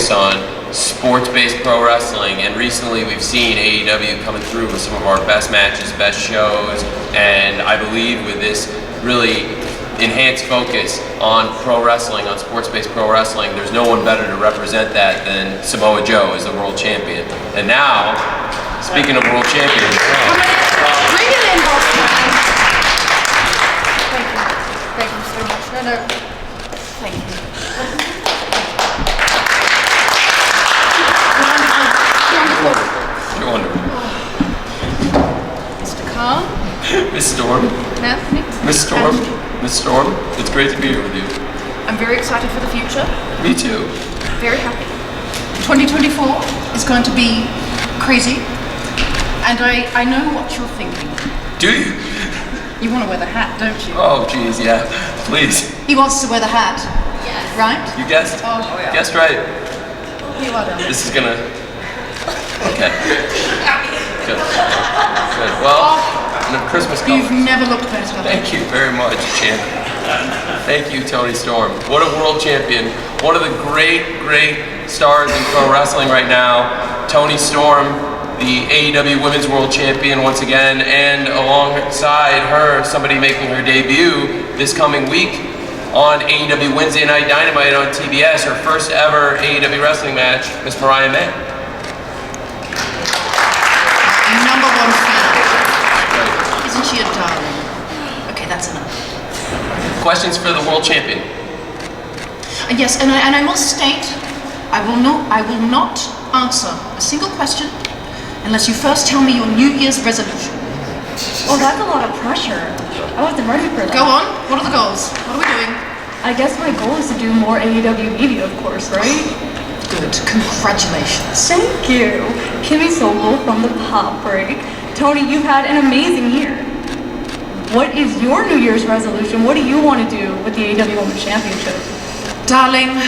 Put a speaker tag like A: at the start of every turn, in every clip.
A: focus on sports-based pro wrestling, and recently we've seen AEW coming through with some of our best matches, best shows, and I believe with this really enhanced focus on pro wrestling, on sports-based pro wrestling, there's no one better to represent that than Samoa Joe as the world champion. And now, speaking of world champions,
B: bring it in, Boston. Thank you so much. No, thank you.
A: You're wonderful.
B: Mr. Khan.
A: Miss Storm.
B: Anthony.
A: Miss Storm. Miss Storm, it's great to be here with you.
B: I'm very excited for the future.
A: Me too.
B: Very happy. 2024 is going to be crazy. And I know what you're thinking.
A: Do you?
B: You want to wear the hat, don't you?
A: Oh, geez, yeah. Please.
B: He wants to wear the hat. Yes. Right?
A: You guessed?
B: Oh, yeah.
A: Guessed right.
B: You are done.
A: This is gonna... Okay. Good. Good. Well, the Christmas colors.
B: You've never looked better.
A: Thank you very much, champ. Thank you, Toni Storm. What a world champion. One of the great, great stars in pro wrestling right now. Toni Storm, the AEW Women's World Champion once again, and alongside her, somebody making her debut this coming week on AEW Wednesday Night Dynamite on TBS, her first ever AEW wrestling match, Miss Mariah May.
B: Number one fan. Isn't she a darling? Okay, that's enough.
A: Questions for the world champion?
B: Yes, and I must state, I will not answer a single question unless you first tell me your New Year's resolution.
C: Oh, that's a lot of pressure. I wasn't ready for that.
B: Go on. What are the goals? What are we doing?
C: I guess my goal is to do more AEW media, of course, right?
B: Good. Congratulations.
C: Thank you. Kimmy Sobel from the Pop Break. Toni, you've had an amazing year. What is your New Year's resolution? What do you want to do with the AEW Women's Championship?
B: Darling,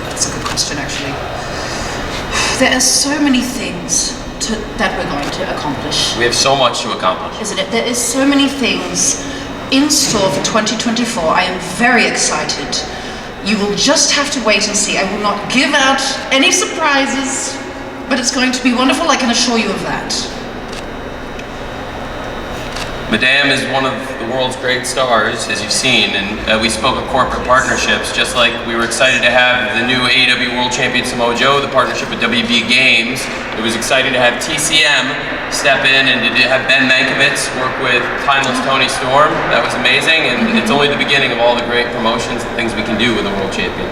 B: that's a good question, actually. There are so many things that we're going to accomplish.
A: We have so much to accomplish.
B: Isn't it? There is so many things in store for 2024. I am very excited. You will just have to wait and see. I will not give out any surprises, but it's going to be wonderful, I can assure you of that.
A: Madame is one of the world's great stars, as you've seen, and we spoke of corporate partnerships, just like we were excited to have the new AEW World Champion Samoa Joe, the partnership with WB Games. It was exciting to have TCM step in and to have Ben Mankiewicz work with timeless Toni Storm. That was amazing, and it's only the beginning of all the great promotions and things we can do with a world champion.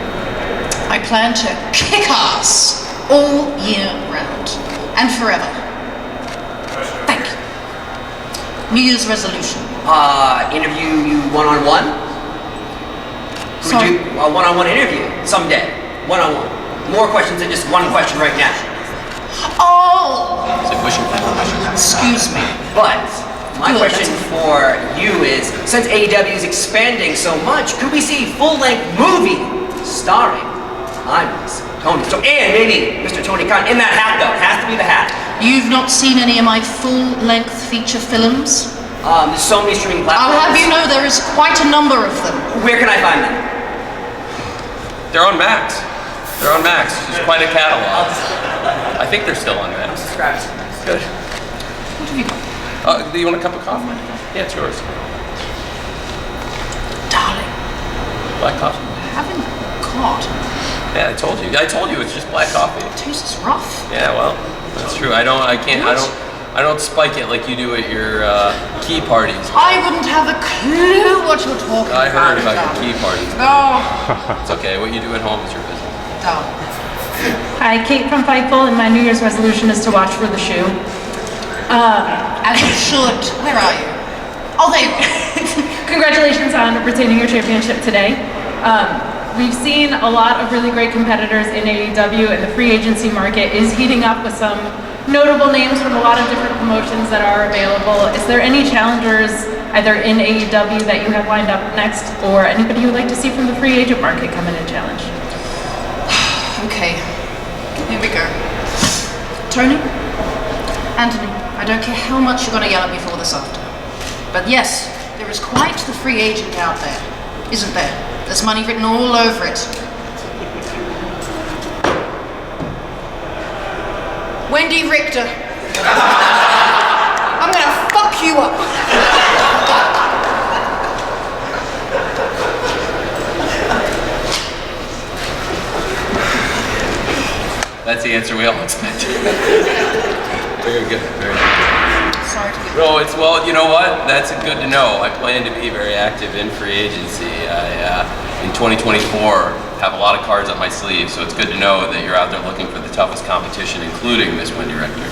B: I plan to kick ass all year round and forever. Thank you. New Year's resolution.
D: Interview you one-on-one?
B: Sorry?
D: Would you a one-on-one interview someday? One-on-one. More questions than just one question right now.
B: Oh!
A: It's like wishing for more wishes.
B: Excuse me.
D: But my
B: Good,
D: question for you is, since AEW is expanding so much, could we see full-length movie starring timeless Toni Storm and maybe Mr. Tony Khan in that hat though? It has to be the hat.
B: You've not seen any of my full-length feature films?
D: There's so many streaming platforms.
B: I'll have you know there is quite a number of them.
D: Where can I find them?
A: They're on Max. They're on Max. There's quite a catalog. I think they're still on Max.
D: Subscribe.
A: Good.
B: What have you got?
A: Do you want a cup of coffee? Yeah, it's yours.
B: Darling,
A: Black coffee.
B: I haven't got.
A: Yeah, I told you. I told you it's just black coffee.
B: It tastes rough.
A: Yeah, well, that's true. I don't spike it like you do at your key parties.
B: I wouldn't have a clue what you're talking about.
A: I heard about your key parties.
B: No.
A: It's okay. What you do at home is your business.
B: Darling.
C: Hi, Kate from Fightful, and my New Year's resolution is to watch for the shoe.
B: As you should. Where are you? Oh, there you are.
C: Congratulations on retaining your championship today. We've seen a lot of really great competitors in AEW, and the free agency market is heating up with some notable names from a lot of different promotions that are available. Is there any challengers either in AEW that you have lined up next, or anybody you'd like to see from the free agent market come in and challenge?
B: Okay, here we go. Toni, Anthony, I don't care how much you're going to yell at me for this after, but yes, there is quite the free agent out there, isn't there? There's money written all over it. Wendy Richter. I'm gonna fuck you up.
A: That's the answer we all expected. Very good, very good.
B: Sorry to be...
A: No, it's, well, you know what? That's good to know. I plan to be very active in free agency. In 2024, have a lot of cards up my sleeve, so it's good to know that you're out there looking for the toughest competition, including Miss Wendy Richter.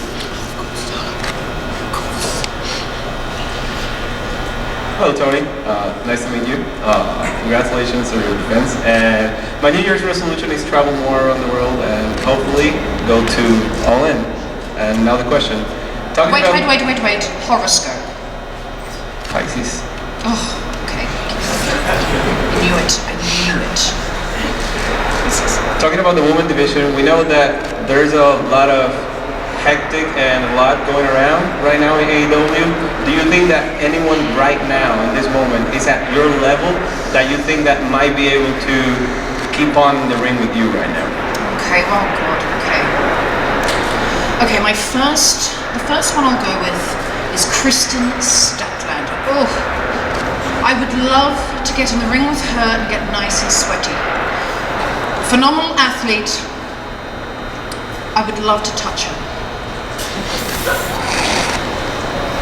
E: Hello, Tony. Nice to meet you. Congratulations on your defense. And my New Year's resolution is travel more around the world and hopefully go to All In. And now the question.
B: Wait. Horoscope.
E: Pisces.
B: Oh, okay. I knew it.
E: Talking about the women division, we know that there's a lot of hectic and a lot going around right now in AEW. Do you think that anyone right now in this moment is at your level that you think that might be able to keep on in the ring with you right now?
B: Okay, oh god, okay. Okay, the first one I'll go with is Kristen Statlander. Oh, I would love to get in the ring with her and get nice and sweaty. Phenomenal athlete. I would love to touch her.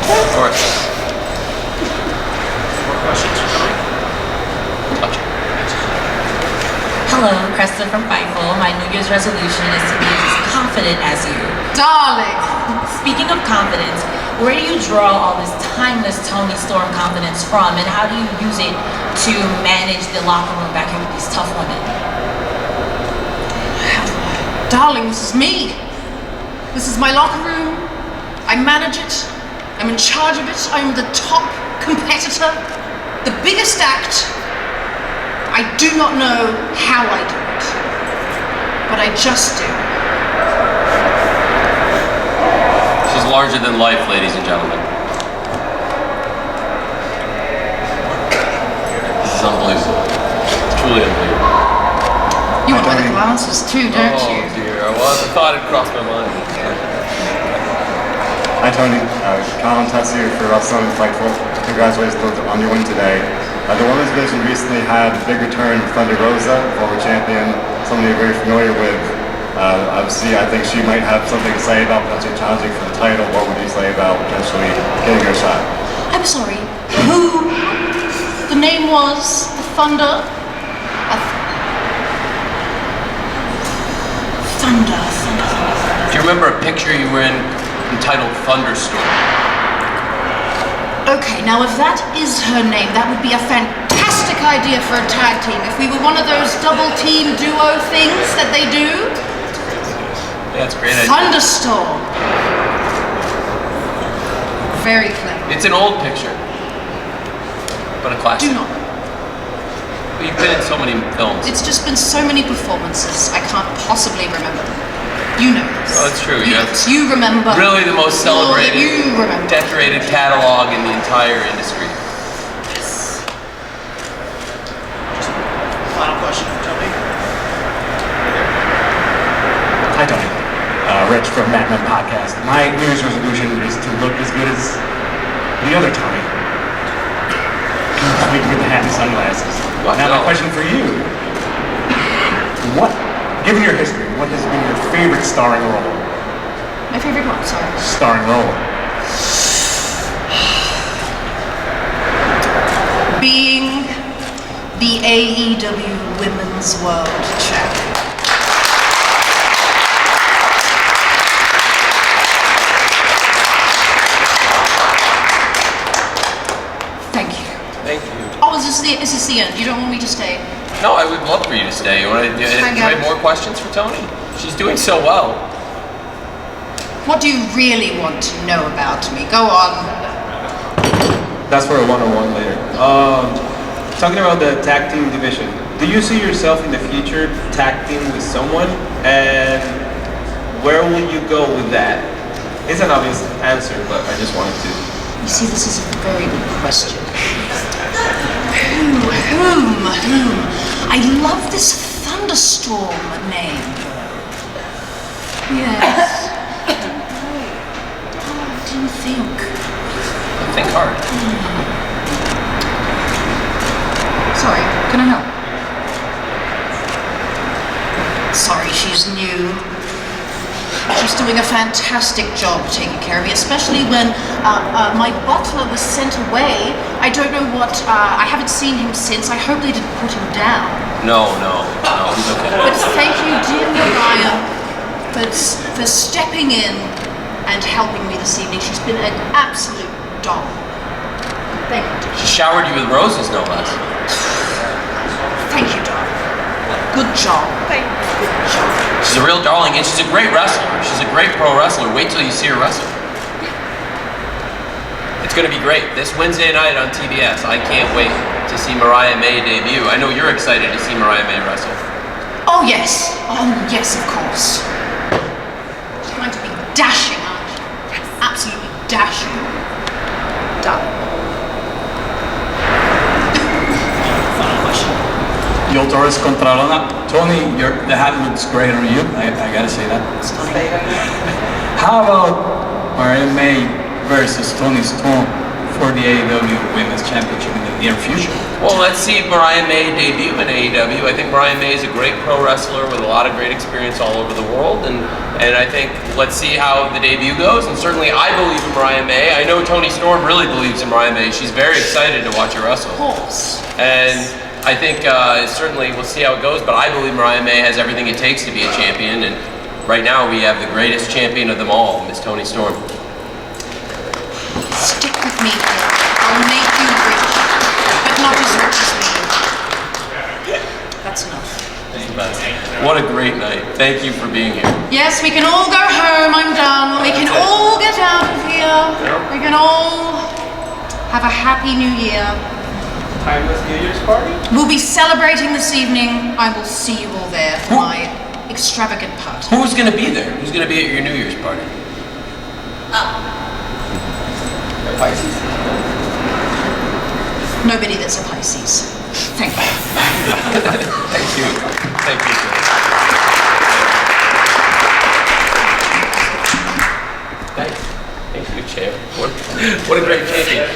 A: All right.
D: More questions for Tony?
A: Touch it.
F: Hello, Preston from Fightful. My New Year's resolution is to be as confident as you.
B: Darling!
F: Speaking of confidence, where do you draw all this timeless Toni Storm confidence from, and how do you use it to manage the locker room back here with these tough women?
B: Darling, this is me. This is my locker room. I manage it. I'm in charge of it. I'm the top competitor. The biggest act. I do not know how I do it, but I just do.
A: She's larger than life, ladies and gentlemen. This is unbelievable. It's truly unbelievable.
B: You want better glances too, don't you?
A: Oh dear, well, the thought had crossed my mind.
G: Hi Tony, Colin Tuss here for Wrestling Fightful. Congratulations on your win today. The women's division recently had a big return of Thunder Rosa, former champion, someone you're very familiar with. Obviously, I think she might have something to say about potentially challenging for the title. What would you say about potentially getting her a shot?
B: I'm sorry. Who? The name was the Thunder. Thunder.
A: Do you remember a picture you were in entitled Thunderstorm?
B: Okay, now if that is her name, that would be a fantastic idea for a tag team. If we were one of those double team duo things that they do.
A: Yeah, it's a great idea.
B: Thunderstorm. Very clever.
A: It's an old picture, but a classic.
B: Do not.
A: But you've been in so many films.
B: It's just been so many performances, I can't possibly remember them. You know this.
A: Oh, it's true.
B: You know this. You remember.
A: Really the most
B: all that
A: celebrated,
B: you remember.
A: decorated catalog in the entire industry.
D: Final question for Tony.
H: Hi, Tony. Rich from Batman Podcast. My New Year's resolution is to look as good as the other Tony. With the hat and sunglasses.
A: What?
H: Now,
A: No.
H: my question for you. Given your history, what has been your favorite starring role?
B: My favorite one, sorry.
H: Starring role.
B: Being the AEW Women's World Champion. Thank you.
A: Thank you.
B: Oh, is this the end? You don't want me to stay?
A: No, I would love for you to stay. You want to do you have more questions for Toni? She's doing so well.
B: What do you really want to know about me? Go on.
E: That's for a one-on-one later. Talking about the tag team division, do you see yourself in the future tag team with someone? And where will you go with that? It's an obvious answer, but I just wanted to.
B: You see, this is a very good question. Whom? I love this thunderstorm name. Yes. What do you think?
A: Think hard.
B: Sorry, can I help? Sorry, she's new. She's doing a fantastic job taking care of me, especially when my butler was sent away. I don't know what, I haven't seen him since. I hope they didn't put him down.
A: No, he's okay.
B: But thank you, dear Mariah, for stepping in and helping me this evening. She's been an absolute doll. Thank you.
A: She showered you with roses, no less.
B: Thank you, darling. Good job. Thank you. Good job.
A: She's a real darling, and she's a great wrestler. She's a great pro wrestler. Wait till you see her wrestle. It's going to be great. This Wednesday night on TBS, I can't wait to see Mariah May debut. I know you're excited to see Mariah May wrestle.
B: Oh, yes. Oh, yes, of course. She's going to be dashing, aren't she? Yes. Absolutely dashing. Done.
I: Final question. Yo Torres contra Lana. Toni, the hat looks great on you. I gotta say that. How about Mariah May versus Toni Storm for the AEW Women's Championship in the near future?
A: Well, let's see Mariah May debut in AEW. I think Mariah May is a great pro wrestler with a lot of great experience all over the world, and I think let's see how the debut goes. And certainly, I believe in Mariah May. I know Toni Storm really believes in Mariah May. She's very excited to watch her wrestle.
B: Of course.
A: And I think certainly we'll see how it goes, but I believe Mariah May has everything it takes to be a champion, and right now we have the greatest champion of them all, Miss Toni Storm.
B: Stick with me here. I'll make you rich, but not as rich as me. That's enough.
A: What a great night. Thank you for being here.
B: Yes, we can all go home. I'm done. We can all get out of here. We can all have a happy new year.
E: Timeless New Year's party?
B: We'll be celebrating this evening. I will see you all there for my extravagant party.
A: Who's going to be there? Who's going to be at your New Year's party?
E: Pisces?
B: Nobody that's a Pisces. Thank you.
A: Thank you. Thank you. Thanks. Thank you, Chair. What a great champion.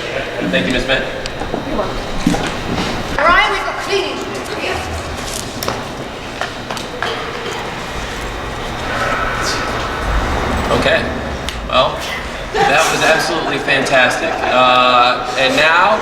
A: Thank you, Miss Matt.
B: You're welcome. Mariah, we've got cleaning to do here.
A: Okay. Well, that was absolutely fantastic. And now